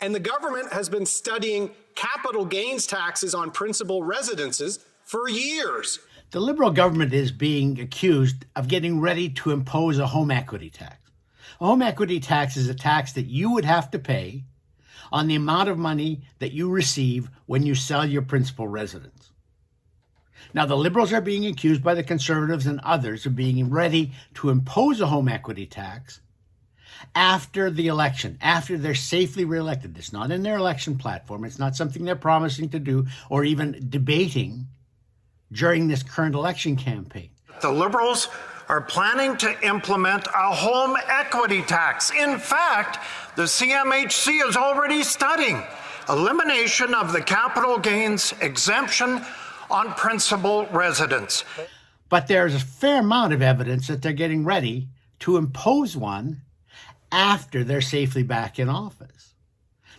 And the government has been studying capital gains taxes on principal residences for years. The Liberal government is being accused of getting ready to impose a home equity tax. A home equity tax is a tax that you would have to pay on the amount of money that you receive when you sell your principal residence. Now, the Liberals are being accused by the Conservatives and others of being ready to impose a home equity tax after the election, after they're safely reelected. It's not in their election platform. It's not something they're promising to do or even debating during this current election campaign. The Liberals are planning to implement a home equity tax. In fact, the CMHC is already studying elimination of the capital gains exemption on principal residence. But there's a fair amount of evidence that they're getting ready to impose one after they're safely back in office.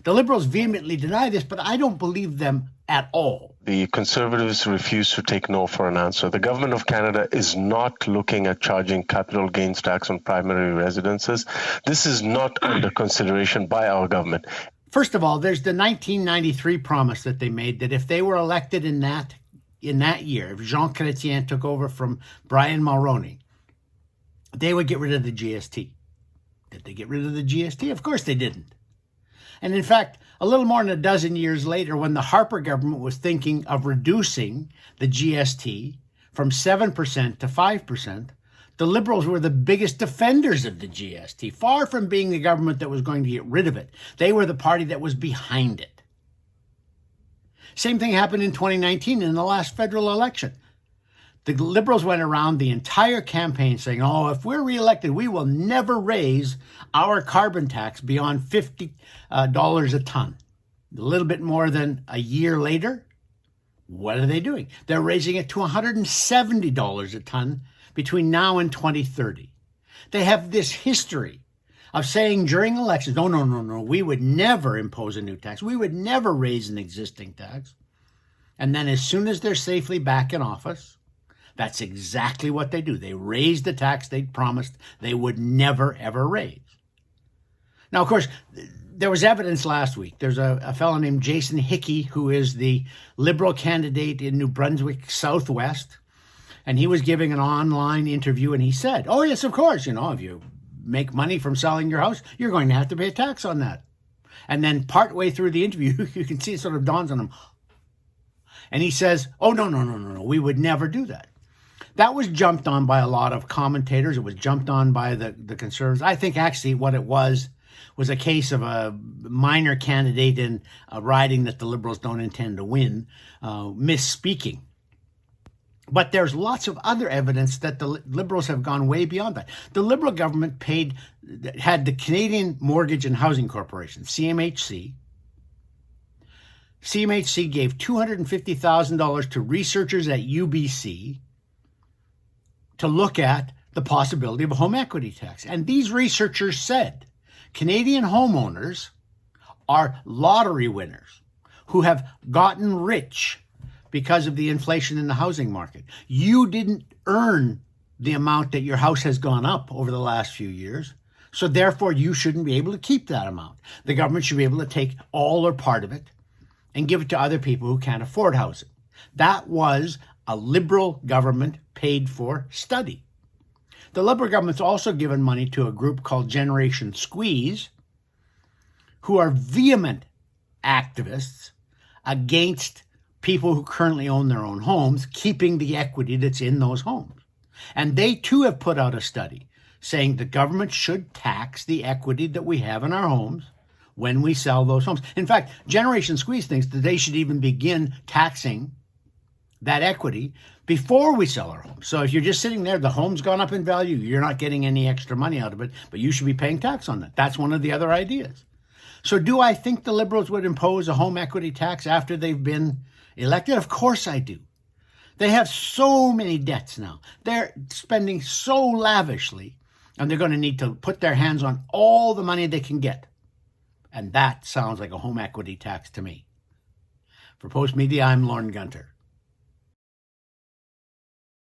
The Liberals vehemently deny this, but I don't believe them at all. The Conservatives refuse to take no for an answer. The Government of Canada is not looking at charging capital gains tax on primary residences. This is not under consideration by our government. First of all, there's the 1993 promise that they made that if they were elected in that year, if Jean Chrétien took over from Brian Mulroney, they would get rid of the GST. Did they get rid of the GST? Of course they didn't. And in fact, a little more than a dozen years later, when the Harper government was thinking of reducing the GST from 7% to 5%, the Liberals were the biggest defenders of the GST, far from being the government that was going to get rid of it. They were the party that was behind it. Same thing happened in 2019 in the last federal election. The Liberals went around the entire campaign saying, oh, if we're reelected, we will never raise our carbon tax beyond $50 a ton. A little bit more than a year later, what are they doing? They're raising it to $170 a ton between now and 2030. They have this history of saying during elections, no, we would never impose a new tax. We would never raise an existing tax. And then as soon as they're safely back in office, that's exactly what they do. They raise the tax they promised they would never, ever raise. Now, of course, there was evidence last week. There's a fellow named Jason Hickey, who is the Liberal candidate in New Brunswick Southwest, and he was giving an online interview, and he said, oh, yes, of course, if you make money from selling your house, you're going to have to pay a tax on that. And then partway through the interview, you can see it sort of dawns on him. And he says, oh, no, we would never do that. That was jumped on by a lot of commentators. It was jumped on by the Conservatives. I think actually what it was a case of a minor candidate in a riding that the Liberals don't intend to win, misspeaking. But there's lots of other evidence that the Liberals have gone way beyond that. The Liberal government had the Canadian Mortgage and Housing Corporation, CMHC. CMHC gave $250,000 to researchers at UBC to look at the possibility of a home equity tax. And these researchers said Canadian homeowners are lottery winners who have gotten rich because of the inflation in the housing market. You didn't earn the amount that your house has gone up over the last few years, so therefore you shouldn't be able to keep that amount. The government should be able to take all or part of it and give it to other people who can't afford housing. That was a Liberal government paid for study. The Liberal government's also given money to a group called Generation Squeeze, who are vehement activists against people who currently own their own homes, keeping the equity that's in those homes. And they too have put out a study saying the government should tax the equity that we have in our homes when we sell those homes. In fact, Generation Squeeze thinks that they should even begin taxing that equity before we sell our home. So if you're just sitting there, the home's gone up in value, you're not getting any extra money out of it, but you should be paying tax on that. That's one of the other ideas. So do I think the Liberals would impose a home equity tax after they've been elected? Of course I do. They have so many debts now. They're spending so lavishly, and they're going to need to put their hands on all the money they can get. And that sounds like a home equity tax to me. For Post Media, I'm Lorne Gunter.